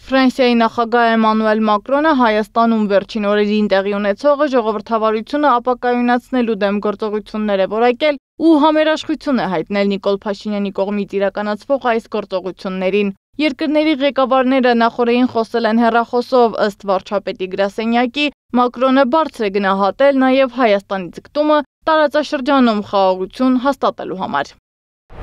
Ֆրանսիայի նախագահ Էմանուել Մակրոնը Հայաստանում վերջին օրերին տեղի ունեցողը ժողովրդավարությունը ապակայունացնելու դեմ գործողություններ է որակել ու համերաշխություն է հայտնել Նիկոլ Փաշինյանի կողմից իրականացվող այս գործողություններին։ Երկրների ղեկավարները նախորդին խոսել են հեռախոսով, ըստ վարչապետի գրասենյակի, Մակրոնը բարձր է գնահատել նաև Հայաստանի ձգտումը տարածաշրջանում խաղաղություն հաստատելու համար։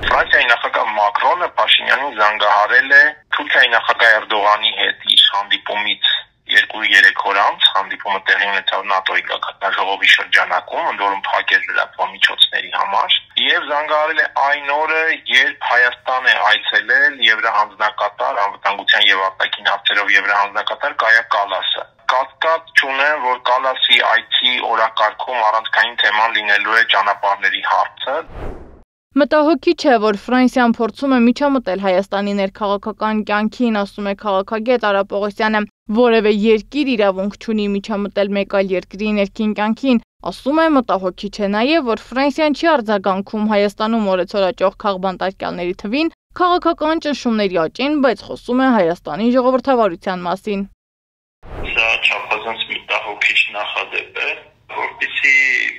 Ֆրանսիայի նախագահ Մակրոնը Փաշինյանին զանգահարել է Թուրքիայի նախագահ Էրդողանի հետ իր հանդիպումից 2-3 օր անց, հանդիպումը տեղի ունեցավ ՆԱՏՕ-ի գագաթնաժողովի շրջանակում, ընդ որում փակ էր լրատվական միջոցների համար, եւ զանգահարել է այն օրը, երբ Հայաստան է այցելել Եվրահանձնակատար անվտանգության եւ արտաքին հարցերով Եվրահանձնակատար Կայա Կալասը։ Կասկած չունեմ, որ Կալասի այցի օրակարգում առանցքային թեման լինելու է ճանապարհների հարցը։ Մտահոգիչ է, որ Ֆրանսիան փորձում է միջամտել Հայաստանի ներքաղաքական կյանքին, ասում է քաղաքագետ Արա Պողոսյանը, որևէ երկիր իրավունք չունի միջամտել մեկ այլ երկրի ներքին կյանքին, ասում է մտահոգիչ է նաև, որ Ֆրանսիան չի արձագանքում Հայաստանում օրեցօր աճող քաղբանտարկյալների թվին, քաղաքական ճնշումների աճին, բայց խոսում է Հայաստանի ժողովրդավարության մասին։ Սա չափազանց մտահոգիչ նախադեպ է, որպեսզի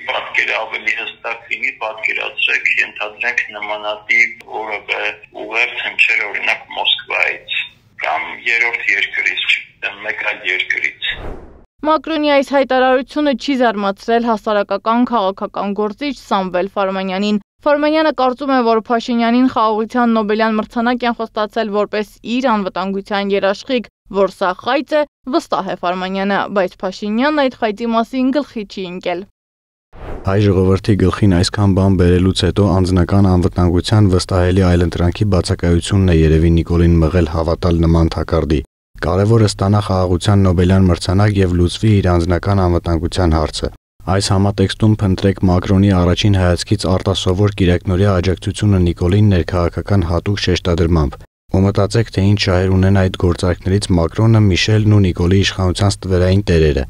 պատկերը ավելի հստակ լինի, պատկերացրեք, ենթադրենք նմանատիպ որևէ ուղերձ հնչեր օրինակ Մոսկվայից կամ երրորդ երկրից, չգիտեմ, մեկ այլ երկրից։ Մակրոնի այս հայտարարությունը չի զարմացրել հասարակական քաղաքական գործիչ Սամվել Ֆարմանյանին։ Ֆարմանյանը կարծում է, որ Փաշինյանին խաղաղության Նոբելյան մրցանակ են խոստացել որպես իր անվտանգության երաշխիք, որ սա խայծ է, վստահ է Ֆարմանյանը, բայց Փաշինյանն այդ խայծի մասին գլխի չի ընկել։ Հայ ժողովրդի գլխին այսքան բան բերելուց հետո անձնական անվտանգության վստահելի այլընտրանքի բացակայությունն է երևի Նիկոլին մղել հավատալ նման թակարդի։ Կարևորը ստանա խաղաղության Նոբելյան մրցանակ եւ լուծվի իր անձնական անվտանգության հարցը։ Այս համատեքստում փնտրեք Մակրոնի առաջին հայացքից արտասովոր կիրակնորյա աջակցությունը Նիկոլին ներքաղաքական հատուկ շեշտադրմամբ։ Ու մտածեք, թե ինչ շահեր ունեն այդ գործարքներից Մակրոնը, Միշելն ու Նիկոլի իշխանության ստվերային տերերը։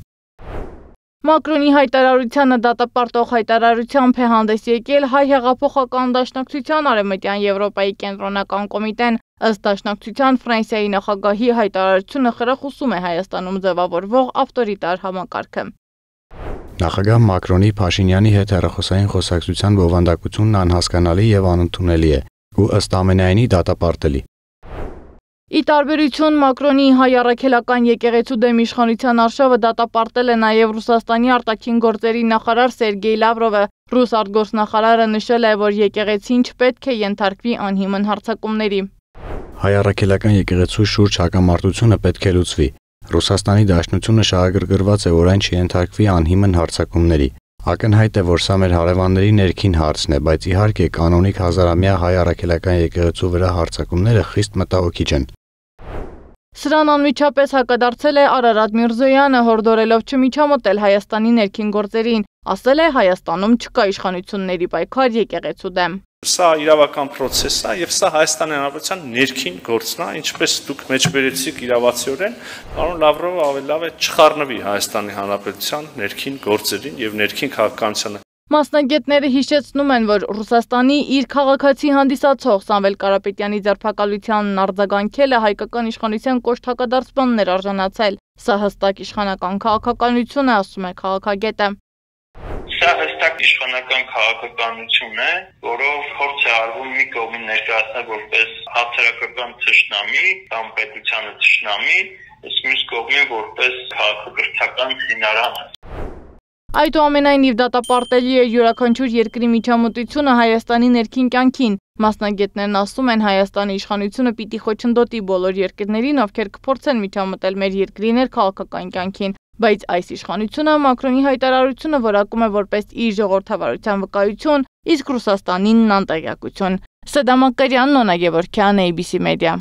Մակրոնի հայտարարությանը դատապարտող հայտարարությամբ է հանդես եկել Հայ հեղափոխական դաշնակցության Արևմտյան Եվրոպայի կենտրոնական կոմիտեն, ըստ դաշնակցության Ֆրանսիայի նախագահի հայտարարությունը խրախուսում է Հայաստանում ձևավորվող ավտորիտար համակարգը։ Նախագահ Մակրոնի Փաշինյանի հետ հեռախոսային խոսակցության բովանդակությունն անհասկանալի եւ անընդունելի է ու ըստ ամենայնի դատապարտելի։ Ի տարբերություն Մակրոնի հայ առաքելական եկեղեցու դեմ իշխանության արշավը դատապարտել է նաև Ռուսաստանի արտաքին գործերի նախարար Սերգեյ Լավրովը։ Ռուս արտգործնախարարը նշել է, որ եկեղեցին չպետք է ենթարկվի անհիմն հարձակումների։ Հայ առաքելական եկեղեցու շուրջ հակամարտությունը պետք է լուծվի։ Ռուսաստանի Դաշնությունը շահագրգռված է, որ այն չենթարկվի անհիմն հարձակումների։ Ակնհայտ է, որ սա մեր հարևանների ներքին հարցն է, բայց իհարկե կանոնիկ հազարամյա հայ առաքելական եկեղեցու վրա հարձակումները խիստ մտահոգիչ են։ Սրան անմիջապես հակադարձել է Արարատ Միրզոյանը, հորդորելով չմիջամտել Հայաստանի ներքին գործերին, ասել է Հայաստանում չկա իշխանությունների պայքար եկեղեցու դեմ։ Սա իրավական process է եւ սա Հայաստանի Հանրապետության ներքին գործն է, ինչպես դուք մեջբերեցիք իրավացիորեն, պարոն Լավրովը ավելի լավ է չխառնվի Հայաստանի Հանրապետության ներքին գործերին եւ ներքին քաղաքականությանը։ Մասնագետները հիշեցնում են, որ Ռուսաստանի իր քաղաքացի հանդիսացող Սամվել Կարապետյանի ձերբակալությանն արձագանքելը հայկական իշխանության կոշտ հակադարձմանն էր արժանացել։ Սա հստակ իշխանական քաղաքականություն է, ասում է քաղաքագետը։ Սա հստակ իշխանական քաղաքականություն է, որով փորձ է արվում մի կողմին ներկայացնել որպես հացարակական թշնամի կամ պետությանը թշնամի, իսկ մյուս կողմին որպես քաղաքակրթական հինարան։ Այդուամենայնիվ դատապարտելի է յուրաքանչյուր երկրի միջամտությունը Հայաստանի ներքին կյանքին։ Մասնագետներն ասում են, Հայաստանի իշխանությունը պիտի խոչընդոտի բոլոր երկրներին, ովքեր կփորձեն միջամտել մեր երկրի ներքաղաքական կյանքին, բայց այս իշխանությունը Մակրոնի հայտարարությունը որակում է որպես իր ժողովրդավարության վկայություն, իսկ Ռուսաստանին անտեղյակություն։ Սեդա Մակարյան, Նոնա Գևորգյան, ABC Media։